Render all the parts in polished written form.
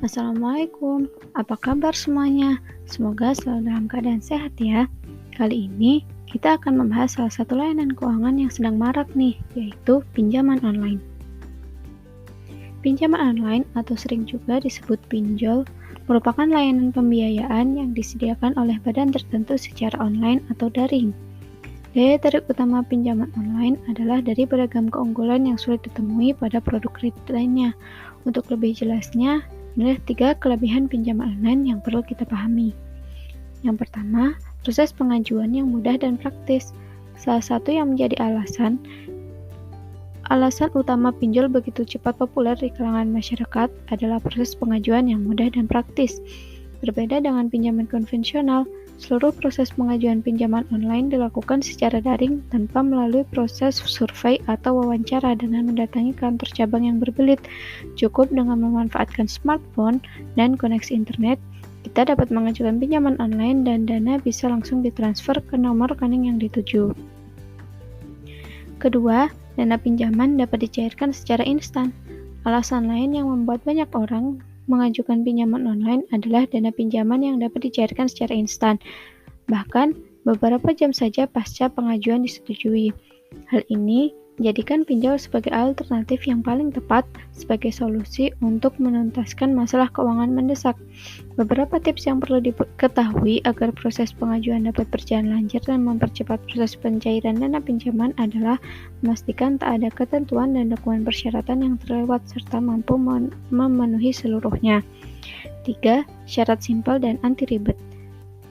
Assalamualaikum, apa kabar semuanya? Semoga selalu dalam keadaan sehat ya. Kali ini kita akan membahas salah satu layanan keuangan yang sedang marak nih, yaitu pinjaman online. Pinjaman online atau sering juga disebut pinjol merupakan layanan pembiayaan yang disediakan oleh badan tertentu secara online atau daring. Daya tarik utama pinjaman online adalah dari beragam keunggulan yang sulit ditemui pada produk kredit lainnya. Untuk lebih jelasnya, inilah 3 kelebihan pinjaman online yang perlu kita pahami. Yang pertama, proses pengajuan yang mudah dan praktis. Salah satu yang menjadi alasan utama pinjol begitu cepat populer di kalangan masyarakat adalah proses pengajuan yang mudah dan praktis. Berbeda dengan pinjaman konvensional, seluruh proses pengajuan pinjaman online dilakukan secara daring tanpa melalui proses survei atau wawancara dengan mendatangi kantor cabang yang berbelit. Cukup dengan memanfaatkan smartphone dan koneksi internet, kita dapat mengajukan pinjaman online dan dana bisa langsung ditransfer ke nomor rekening yang dituju. Kedua, dana pinjaman dapat dicairkan secara instan. Alasan lain yang membuat banyak orang mengajukan pinjaman online adalah dana pinjaman yang dapat dicairkan secara instan, bahkan beberapa jam saja pasca pengajuan disetujui. Hal ini menjadikan pinjol sebagai alternatif yang paling tepat sebagai solusi untuk menuntaskan masalah keuangan mendesak. Beberapa tips yang perlu diketahui agar proses pengajuan dapat berjalan lancar dan mempercepat proses pencairan dana pinjaman adalah memastikan tak ada ketentuan dan dokumen persyaratan yang terlewat serta mampu memenuhi seluruhnya. 3. Syarat simpel dan anti ribet.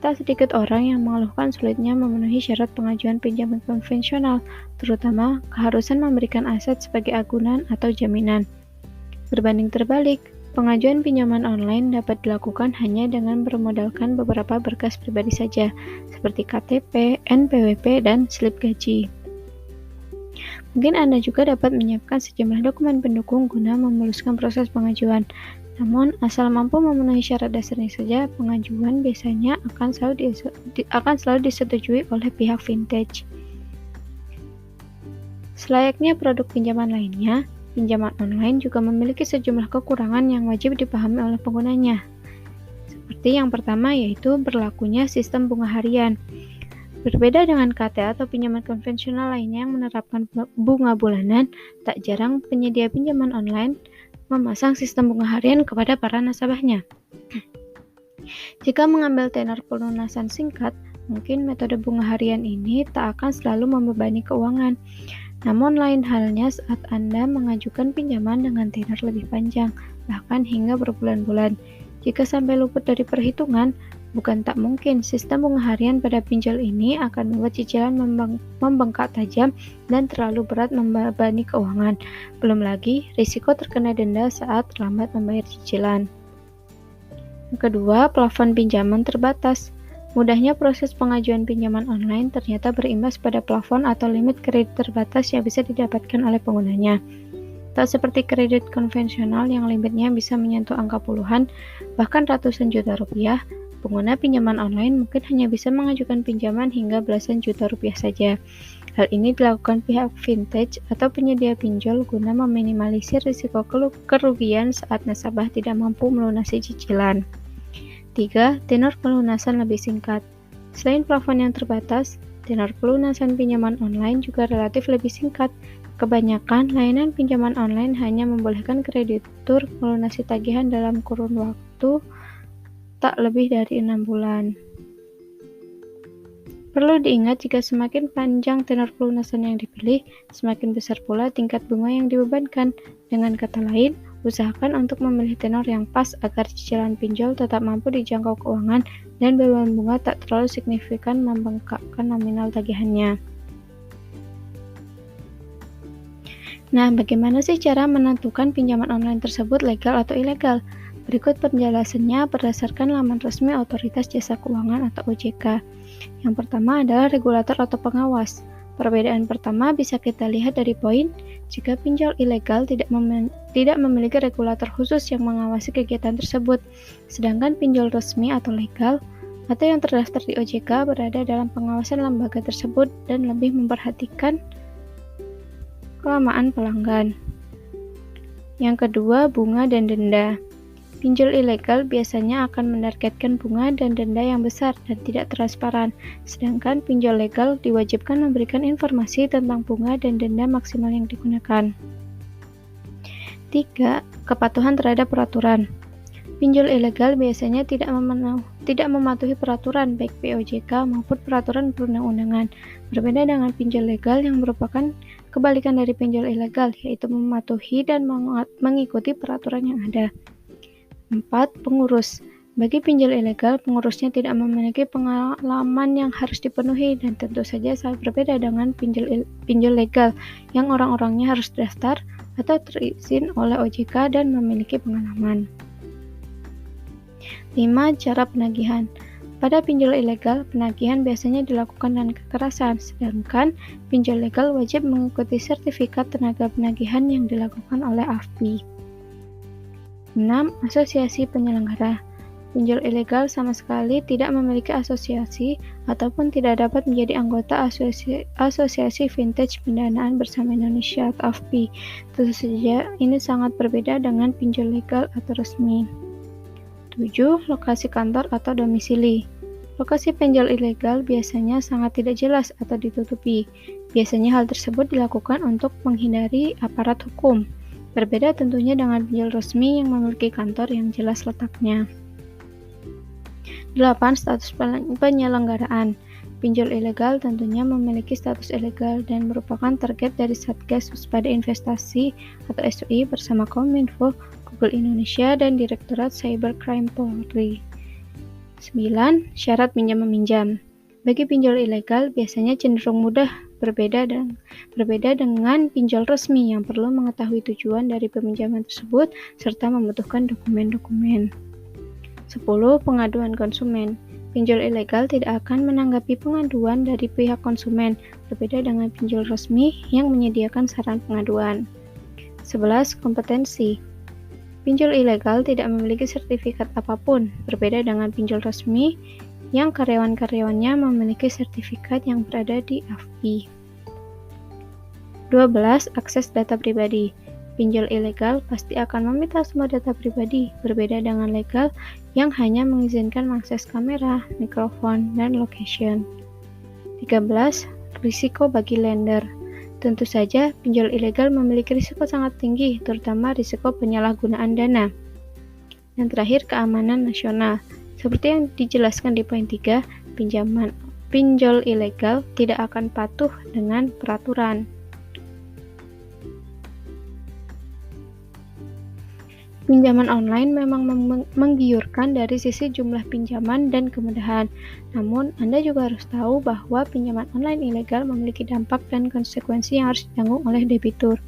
Tak sedikit orang yang mengeluhkan sulitnya memenuhi syarat pengajuan pinjaman konvensional, terutama keharusan memberikan aset sebagai agunan atau jaminan. Berbanding terbalik, pengajuan pinjaman online dapat dilakukan hanya dengan bermodalkan beberapa berkas pribadi saja, seperti KTP, NPWP, dan slip gaji. Mungkin Anda juga dapat menyiapkan sejumlah dokumen pendukung guna memuluskan proses pengajuan. Namun, asal mampu memenuhi syarat dasarnya saja, pengajuan biasanya akan selalu disetujui oleh pihak fintech. Selayaknya produk pinjaman lainnya, pinjaman online juga memiliki sejumlah kekurangan yang wajib dipahami oleh penggunanya. Seperti yang pertama yaitu berlakunya sistem bunga harian. Berbeda dengan KTA atau pinjaman konvensional lainnya yang menerapkan bunga bulanan, tak jarang penyedia pinjaman online memasang sistem bunga harian kepada para nasabahnya. Jika mengambil tenor pelunasan singkat, mungkin metode bunga harian ini tak akan selalu membebani keuangan. Namun lain halnya saat Anda mengajukan pinjaman dengan tenor lebih panjang, bahkan hingga berbulan-bulan. Jika sampai luput dari perhitungan, bukan tak mungkin sistem bunga harian pada pinjol ini akan membuat cicilan membengkak tajam dan terlalu berat membebani keuangan. Belum lagi, risiko terkena denda saat terlambat membayar cicilan. Yang kedua, plafon pinjaman terbatas. Mudahnya proses pengajuan pinjaman online ternyata berimbas pada plafon atau limit kredit terbatas yang bisa didapatkan oleh penggunanya. Tak seperti kredit konvensional yang limitnya bisa menyentuh angka puluhan, bahkan ratusan juta rupiah, pengguna pinjaman online mungkin hanya bisa mengajukan pinjaman hingga belasan juta rupiah saja. Hal ini dilakukan pihak fintech atau penyedia pinjol guna meminimalisir risiko kerugian saat nasabah tidak mampu melunasi cicilan. 3. Tenor pelunasan lebih singkat. Selain plafon yang terbatas, tenor pelunasan pinjaman online juga relatif lebih singkat. Kebanyakan layanan pinjaman online hanya membolehkan kreditur melunasi tagihan dalam kurun waktu tak lebih dari 6 bulan. Perlu diingat jika semakin panjang tenor pelunasan yang dipilih, semakin besar pula tingkat bunga yang dibebankan. Dengan kata lain, usahakan untuk memilih tenor yang pas agar cicilan pinjol tetap mampu dijangkau keuangan dan beban bunga tak terlalu signifikan membengkakkan nominal tagihannya. Nah, bagaimana sih cara menentukan pinjaman online tersebut legal atau ilegal? Berikut penjelasannya berdasarkan laman resmi Otoritas Jasa Keuangan atau OJK. Yang pertama adalah regulator atau pengawas. Perbedaan pertama bisa kita lihat dari poin, jika pinjol ilegal tidak memiliki regulator khusus yang mengawasi kegiatan tersebut, sedangkan pinjol resmi atau legal atau yang terdaftar di OJK berada dalam pengawasan lembaga tersebut dan lebih memperhatikan kelamaan pelanggan. Yang kedua, bunga dan denda. Pinjol ilegal biasanya akan menargetkan bunga dan denda yang besar dan tidak transparan, sedangkan pinjol legal diwajibkan memberikan informasi tentang bunga dan denda maksimal yang digunakan. 3. Kepatuhan terhadap peraturan. Pinjol ilegal biasanya tidak mematuhi peraturan baik POJK maupun peraturan perundang-undangan. Berbeda dengan pinjol legal yang merupakan kebalikan dari pinjol ilegal, yaitu mematuhi dan mengikuti peraturan yang ada. 4. Pengurus. Bagi pinjol ilegal, pengurusnya tidak memiliki pengalaman yang harus dipenuhi dan tentu saja sangat berbeda dengan pinjol legal yang orang-orangnya harus daftar atau terizin oleh OJK dan memiliki pengalaman. 5. Cara penagihan. Pada pinjol ilegal, penagihan biasanya dilakukan dengan kekerasan, sedangkan pinjol legal wajib mengikuti sertifikat tenaga penagihan yang dilakukan oleh AFPI. 6. Asosiasi penyelenggara. Pinjol ilegal sama sekali tidak memiliki asosiasi ataupun tidak dapat menjadi anggota asosiasi vintage pendanaan bersama Indonesia atau AFPI. Tentu saja ini sangat berbeda dengan pinjol legal atau resmi. 7. Lokasi kantor atau domisili. Lokasi pinjol ilegal biasanya sangat tidak jelas atau ditutupi. Biasanya hal tersebut dilakukan untuk menghindari aparat hukum. Berbeda tentunya dengan pinjol resmi yang memiliki kantor yang jelas letaknya. 8. Status penyelenggaraan. Pinjol ilegal tentunya memiliki status ilegal dan merupakan target dari Satgas Waspada Investasi atau SWI bersama Kominfo, Google Indonesia, dan Direktorat Cybercrime Polri. 9. Syarat pinjam-meminjam. Bagi pinjol ilegal biasanya cenderung mudah berbeda dengan pinjol resmi yang perlu mengetahui tujuan dari peminjaman tersebut serta membutuhkan dokumen-dokumen. 10. Pengaduan konsumen. Pinjol ilegal tidak akan menanggapi pengaduan dari pihak konsumen, berbeda dengan pinjol resmi yang menyediakan saran pengaduan. 11. Kompetensi. Pinjol ilegal tidak memiliki sertifikat apapun, berbeda dengan pinjol resmi yang karyawan-karyawannya memiliki sertifikat yang berada di AFPI. 12. Akses data pribadi. Pinjol ilegal pasti akan meminta semua data pribadi, berbeda dengan legal yang hanya mengizinkan mengakses kamera, mikrofon, dan location. 13. Risiko bagi lender. Tentu saja, pinjol ilegal memiliki risiko sangat tinggi, terutama risiko penyalahgunaan dana. Dan terakhir, keamanan nasional. Seperti yang dijelaskan di poin 3, pinjol ilegal tidak akan patuh dengan peraturan. Pinjaman online memang menggiurkan dari sisi jumlah pinjaman dan kemudahan. Namun, Anda juga harus tahu bahwa pinjaman online ilegal memiliki dampak dan konsekuensi yang harus ditanggung oleh debitur.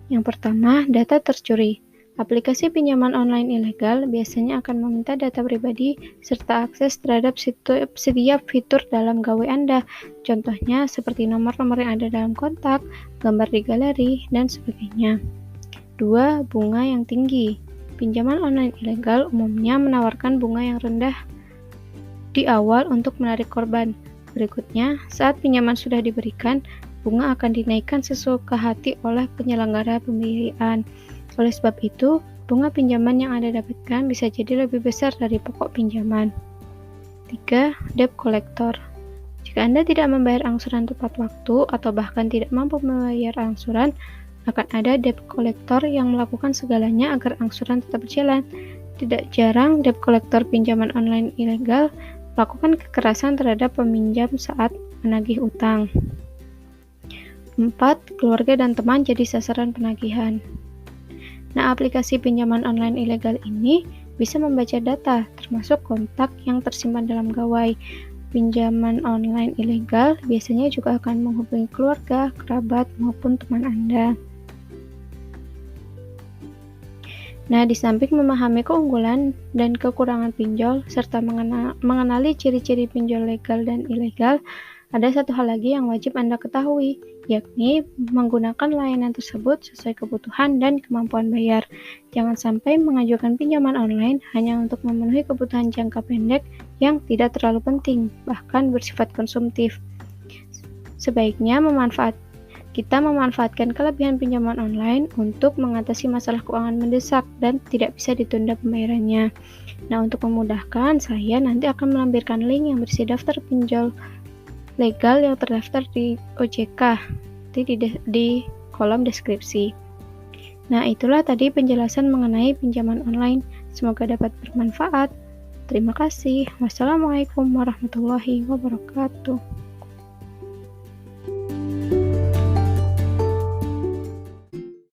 Yang pertama, data tercuri. Aplikasi pinjaman online ilegal biasanya akan meminta data pribadi serta akses terhadap setiap fitur dalam gawai Anda. Contohnya seperti nomor-nomor yang ada dalam kontak, gambar di galeri, dan sebagainya. 2. Bunga yang tinggi. Pinjaman online ilegal umumnya menawarkan bunga yang rendah di awal untuk menarik korban. Berikutnya, saat pinjaman sudah diberikan, bunga akan dinaikkan sesuka hati oleh penyelenggara pembiayaan. Oleh sebab itu, bunga pinjaman yang Anda dapatkan bisa jadi lebih besar dari pokok pinjaman. 3. Debt collector. Jika Anda tidak membayar angsuran tepat waktu atau bahkan tidak mampu membayar angsuran, akan ada debt collector yang melakukan segalanya agar angsuran tetap berjalan. Tidak jarang debt collector pinjaman online ilegal melakukan kekerasan terhadap peminjam saat menagih utang. 4. Keluarga dan teman jadi sasaran penagihan. Nah, aplikasi pinjaman online ilegal ini bisa membaca data, termasuk kontak yang tersimpan dalam gawai. Pinjaman online ilegal biasanya juga akan menghubungi keluarga, kerabat, maupun teman Anda. Nah, di samping memahami keunggulan dan kekurangan pinjol, serta mengenali ciri-ciri pinjol legal dan ilegal, ada satu hal lagi yang wajib Anda ketahui, yakni menggunakan layanan tersebut sesuai kebutuhan dan kemampuan bayar. Jangan sampai mengajukan pinjaman online hanya untuk memenuhi kebutuhan jangka pendek yang tidak terlalu penting, bahkan bersifat konsumtif. Sebaiknya Kita memanfaatkan kelebihan pinjaman online untuk mengatasi masalah keuangan mendesak dan tidak bisa ditunda pembayarannya. Nah, untuk memudahkan, saya nanti akan melampirkan link yang berisi daftar pinjol legal yang terdaftar di OJK di kolom deskripsi. Nah, itulah tadi penjelasan mengenai pinjaman online. Semoga dapat bermanfaat. Terima kasih. Wassalamualaikum warahmatullahi wabarakatuh.